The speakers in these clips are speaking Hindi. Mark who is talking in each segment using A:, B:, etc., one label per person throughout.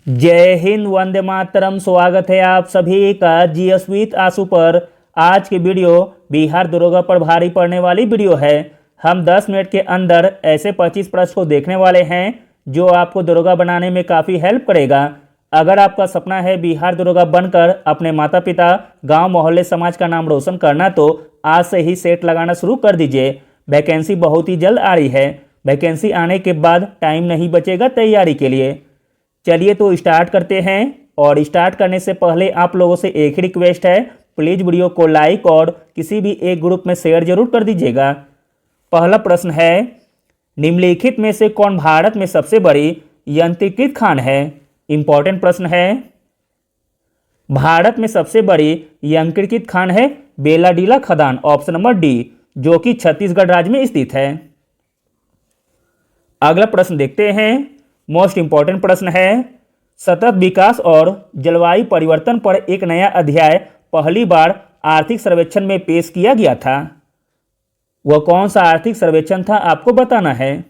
A: जय हिंद, वंदे मातरम। स्वागत है आप सभी का जीएस विद आशु पर। आज की वीडियो बिहार दरोगा पर भारी पड़ने वाली वीडियो है। हम 10 मिनट के अंदर ऐसे 25 प्रश्न को देखने वाले हैं जो आपको दरोगा बनाने में काफ़ी हेल्प करेगा। अगर आपका सपना है बिहार दरोगा बनकर अपने माता पिता, गांव, मोहल्ले, समाज का नाम रोशन करना, तो आज से ही सेट लगाना शुरू कर दीजिए। वैकेंसी बहुत ही जल्द आ रही है। वैकेंसी आने के बाद टाइम नहीं बचेगा तैयारी के लिए। चलिए तो स्टार्ट करते हैं। और स्टार्ट करने से पहले आप लोगों से एक ही रिक्वेस्ट है, प्लीज़ वीडियो को लाइक और किसी भी एक ग्रुप में शेयर जरूर कर दीजिएगा। पहला प्रश्न है, निम्नलिखित में से कौन भारत में सबसे बड़ी यंत्रीकृत खान है? इंपॉर्टेंट प्रश्न है। भारत में सबसे बड़ी यंत्रीकृत खान है बेलाडीला खदान, ऑप्शन नंबर डी, जो कि छत्तीसगढ़ राज्य में स्थित है। अगला प्रश्न देखते हैं। मोस्ट इंपॉर्टेंट प्रश्न है, सतत विकास और जलवायु परिवर्तन पर एक नया अध्याय पहली बार आर्थिक सर्वेक्षण में पेश किया गया था। वह कौन सा आर्थिक सर्वेक्षण था, आपको बताना है।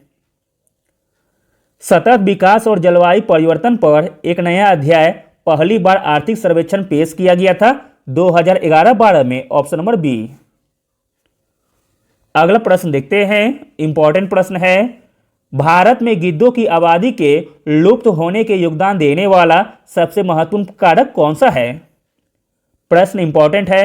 A: सतत विकास और जलवायु परिवर्तन पर एक नया अध्याय पहली बार आर्थिक सर्वेक्षण पेश किया गया था 2011-12 में, ऑप्शन नंबर बी। अगला प्रश्न देखते हैं। इंपॉर्टेंट प्रश्न है, भारत में गिद्धों की आबादी के लुप्त होने के योगदान देने वाला सबसे महत्वपूर्ण कारक कौन सा है? प्रश्न इंपॉर्टेंट है।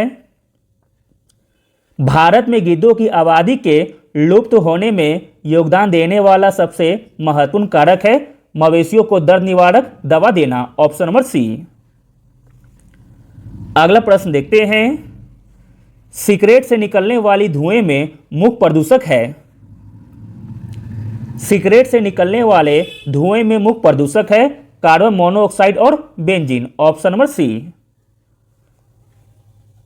A: भारत में गिद्धों की आबादी के लुप्त होने में योगदान देने वाला सबसे महत्वपूर्ण कारक है मवेशियों को दर्द निवारक दवा देना, ऑप्शन नंबर सी। अगला प्रश्न देखते हैं। सिगरेट से निकलने वाली धुएं में मुख्य प्रदूषक है। सिगरेट से निकलने वाले धुएं में मुख्य प्रदूषक है कार्बन मोनोऑक्साइड और बेंजीन, ऑप्शन नंबर सी।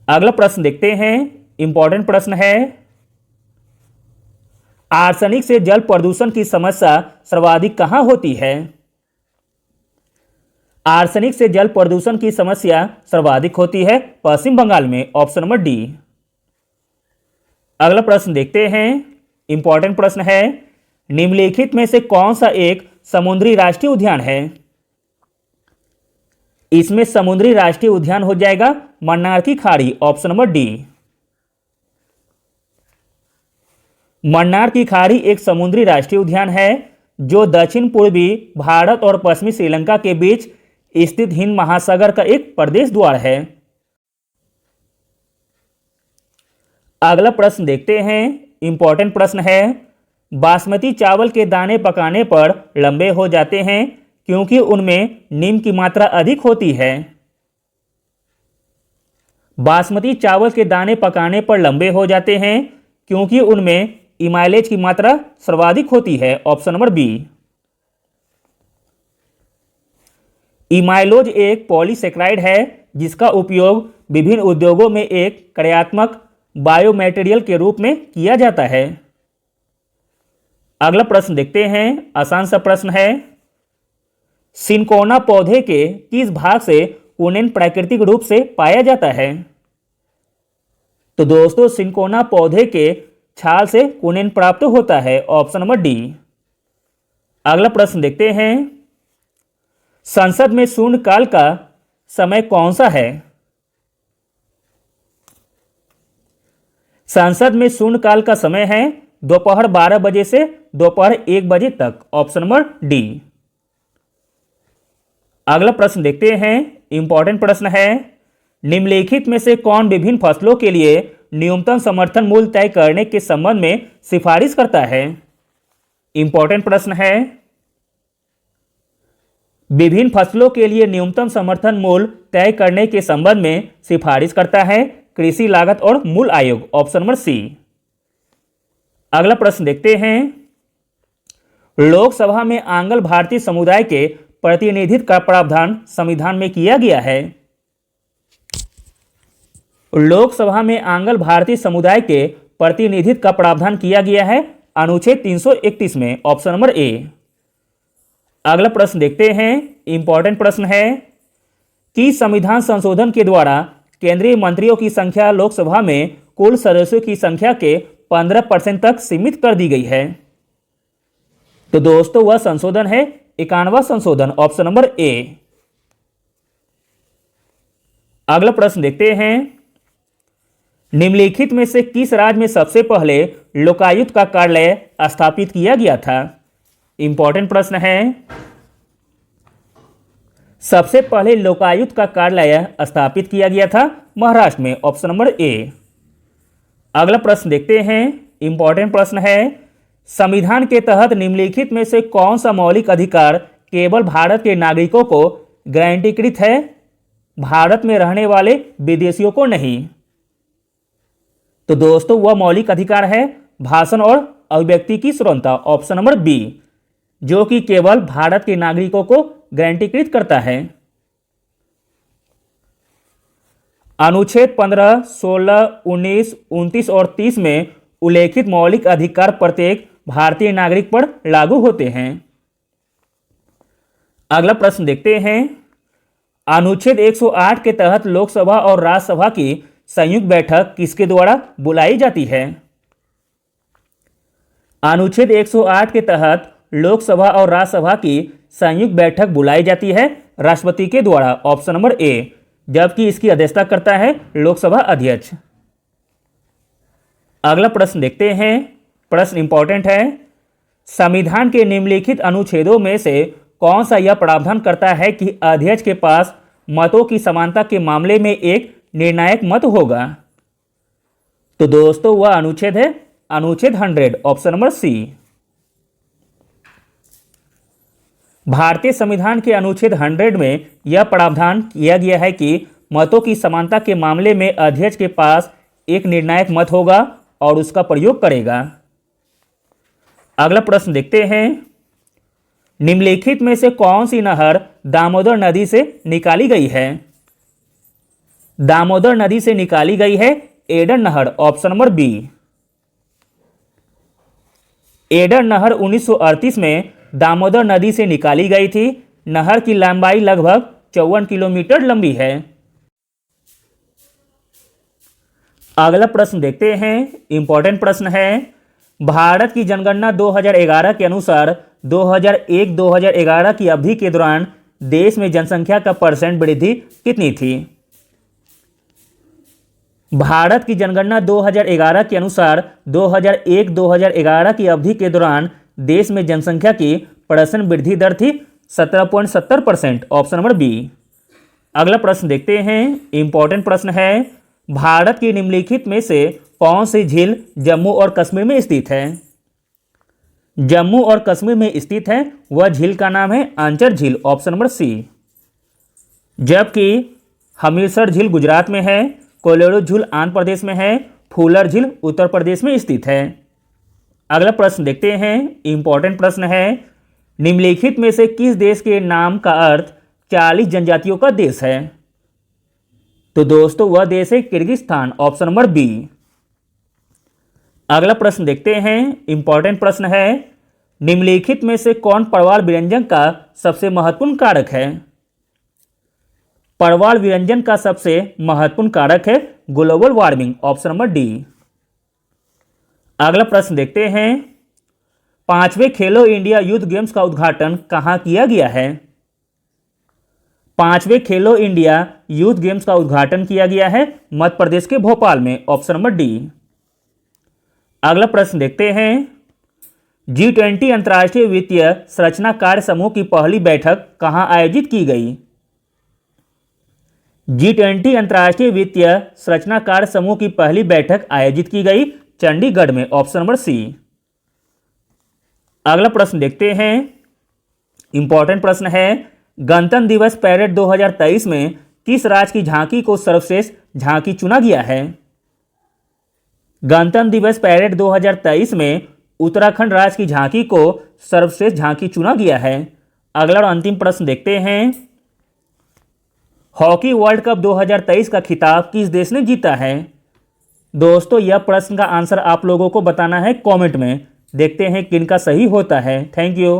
A: अगला प्रश्न देखते हैं। इंपॉर्टेंट प्रश्न है, आर्सेनिक से जल प्रदूषण की समस्या सर्वाधिक कहां होती है? आर्सेनिक से जल प्रदूषण की समस्या सर्वाधिक होती है पश्चिम बंगाल में, ऑप्शन नंबर डी। अगला प्रश्न देखते हैं। इंपॉर्टेंट प्रश्न है, निम्नलिखित में से कौन सा एक समुद्री राष्ट्रीय उद्यान है? इसमें समुद्री राष्ट्रीय उद्यान हो जाएगा मन्नार की खाड़ी, ऑप्शन नंबर डी। मन्नार की खाड़ी एक समुद्री राष्ट्रीय उद्यान है जो दक्षिण पूर्वी भारत और पश्चिमी श्रीलंका के बीच स्थित हिंद महासागर का एक प्रदेश द्वार है। अगला प्रश्न देखते हैं। इंपॉर्टेंट प्रश्न है, बासमती चावल के दाने पकाने पर लंबे हो जाते हैं क्योंकि उनमें नीम की मात्रा अधिक होती है। बासमती चावल के दाने पकाने पर लंबे हो जाते हैं क्योंकि उनमें इमाइलेज की मात्रा सर्वाधिक होती है, ऑप्शन नंबर बी। इमाइलोज एक पॉलीसेकेराइड है जिसका उपयोग विभिन्न उद्योगों में एक कार्यात्मक बायोमटेरियल के रूप में किया जाता है। अगला प्रश्न देखते हैं। आसान सा प्रश्न है, सिनकोना पौधे के किस भाग से कुनेन प्राकृतिक रूप से पाया जाता है? तो दोस्तों, सिनकोना पौधे के छाल से कुनेन प्राप्त होता है, ऑप्शन नंबर डी। अगला प्रश्न देखते हैं। संसद में शून्यकाल का समय कौन सा है? संसद में शून्यकाल का समय है दोपहर 12 बजे से दोपहर 1 बजे तक, ऑप्शन नंबर डी। अगला प्रश्न देखते हैं। इंपॉर्टेंट प्रश्न है, निम्नलिखित में से कौन विभिन्न फसलों के लिए न्यूनतम समर्थन मूल्य तय करने के संबंध में सिफारिश करता है? इंपॉर्टेंट प्रश्न है। विभिन्न फसलों के लिए न्यूनतम समर्थन मूल्य तय करने के संबंध में सिफारिश करता है कृषि लागत और मूल्य आयोग, ऑप्शन नंबर सी। अगला प्रश्न देखते हैं। लोकसभा में आंग्ल भारतीय समुदाय के प्रतिनिधित्व का प्रावधान संविधान में किया गया है। लोकसभा में आंग्ल भारतीय समुदाय के प्रतिनिधित्व का प्रावधान किया गया है अनुच्छेद 331 में, ऑप्शन नंबर ए। अगला प्रश्न देखते हैं। इंपॉर्टेंट प्रश्न है कि संविधान संशोधन के द्वारा केंद्रीय मंत्रियों की संख्या लोकसभा में कुल सदस्यों की संख्या के 15% तक सीमित कर दी गई है। तो दोस्तों, वह संशोधन है 91वां संशोधन, ऑप्शन नंबर ए। अगला प्रश्न देखते हैं, निम्नलिखित में से किस राज्य में सबसे पहले लोकायुक्त का कार्यालय स्थापित किया गया था? इंपॉर्टेंट प्रश्न है। सबसे पहले लोकायुक्त का कार्यालय स्थापित किया गया था महाराष्ट्र में, ऑप्शन नंबर ए। अगला प्रश्न देखते हैं, इंपॉर्टेंट प्रश्न है, संविधान के तहत निम्नलिखित में से कौन सा मौलिक अधिकार केवल भारत के नागरिकों को गारंटीकृत है, भारत में रहने वाले विदेशियों को नहीं? तो दोस्तों वह मौलिक अधिकार है भाषण और अभिव्यक्ति की स्वतंत्रता, ऑप्शन नंबर बी, जो कि केवल भारत के नागरिकों को गारंटीकृत करता है। अनुच्छेद 15, 16, 19, 29 और 30 में उल्लेखित मौलिक अधिकार प्रत्येक भारतीय नागरिक पर लागू होते हैं। अगला प्रश्न देखते हैं, अनुच्छेद 108 के तहत लोकसभा और राज्यसभा की संयुक्त बैठक किसके द्वारा बुलाई जाती है? अनुच्छेद 108 के तहत लोकसभा और राज्यसभा की संयुक्त बैठक बुलाई जाती है राष्ट्रपति के द्वारा, ऑप्शन नंबर ए, जबकि इसकी अध्यक्षता करता है लोकसभा अध्यक्ष। अगला प्रश्न देखते हैं, प्रश्न इंपॉर्टेंट है, संविधान के निम्नलिखित अनुच्छेदों में से कौन सा यह प्रावधान करता है कि अध्यक्ष के पास मतों की समानता के मामले में एक निर्णायक मत होगा? तो दोस्तों वह अनुच्छेद है अनुच्छेद 100, ऑप्शन नंबर सी। भारतीय संविधान के अनुच्छेद 100 में यह प्रावधान किया गया है कि मतों की समानता के मामले में अध्यक्ष के पास एक निर्णायक मत होगा और उसका प्रयोग करेगा। अगला प्रश्न देखते हैं, निम्नलिखित में से कौन सी नहर दामोदर नदी से निकाली गई है? दामोदर नदी से निकाली गई है एडर नहर, ऑप्शन नंबर बी। एडर नहर 1938 में दामोदर नदी से निकाली गई थी। नहर की लंबाई लगभग 54 किलोमीटर लंबी है। अगला प्रश्न देखते हैं, इंपॉर्टेंट प्रश्न है, भारत की जनगणना 2011 के अनुसार 2001-2011 की अवधि के दौरान देश में जनसंख्या का परसेंट वृद्धि कितनी थी? भारत की जनगणना 2011 के अनुसार 2001-2011 की अवधि के दौरान देश में जनसंख्या की परसेंट वृद्धि दर थी 17.70%, ऑप्शन नंबर बी। अगला प्रश्न देखते हैं, इंपॉर्टेंट प्रश्न है, भारत की निम्नलिखित में से कौन सी झील जम्मू और कश्मीर में स्थित है? जम्मू और कश्मीर में स्थित है वह झील का नाम है आंचर झील, ऑप्शन नंबर सी। जबकि हमीरसर झील गुजरात में है, कोलोरु झील आंध्र प्रदेश में है, फूलर झील उत्तर प्रदेश में स्थित है। अगला प्रश्न देखते हैं, इंपॉर्टेंट प्रश्न है, निम्नलिखित में से किस देश के नाम का अर्थ 40 जनजातियों का देश है? तो दोस्तों वह देश है किर्गिस्तान, ऑप्शन नंबर बी। अगला प्रश्न देखते हैं, इंपॉर्टेंट प्रश्न है, निम्नलिखित में से कौन परवाल विरंजन का सबसे महत्वपूर्ण कारक है? परवाल विरंजन का सबसे महत्वपूर्ण कारक है global warming, option number D. अगला प्रश्न देखते हैं, 5वें खेलो इंडिया यूथ गेम्स का उद्घाटन कहां किया गया है? 5वें खेलो इंडिया यूथ गेम्स का उद्घाटन किया गया है मध्य प्रदेश के भोपाल में, ऑप्शन नंबर डी। अगला प्रश्न देखते हैं, G20 अंतर्राष्ट्रीय वित्तीय संरचना कार्य समूह की पहली बैठक कहां आयोजित की गई? G20 अंतर्राष्ट्रीय वित्तीय संरचना कार्य समूह की पहली बैठक आयोजित की गई चंडीगढ़ में, ऑप्शन नंबर सी। अगला प्रश्न देखते हैं, इंपॉर्टेंट प्रश्न है, गणतंत्र दिवस पैरेड 2023 में किस राज्य की झांकी को सर्वश्रेष्ठ झांकी चुना गया है? गणतंत्र दिवस पैरेड 2023 में उत्तराखंड राज्य की झांकी को सर्वश्रेष्ठ झांकी चुना गया है। अगला और अंतिम प्रश्न देखते हैं, हॉकी वर्ल्ड कप 2023 का खिताब किस देश ने जीता है? दोस्तों यह प्रश्न का आंसर आप लोगों को बताना है कमेंट में। देखते हैं किनका सही होता है। Thank you.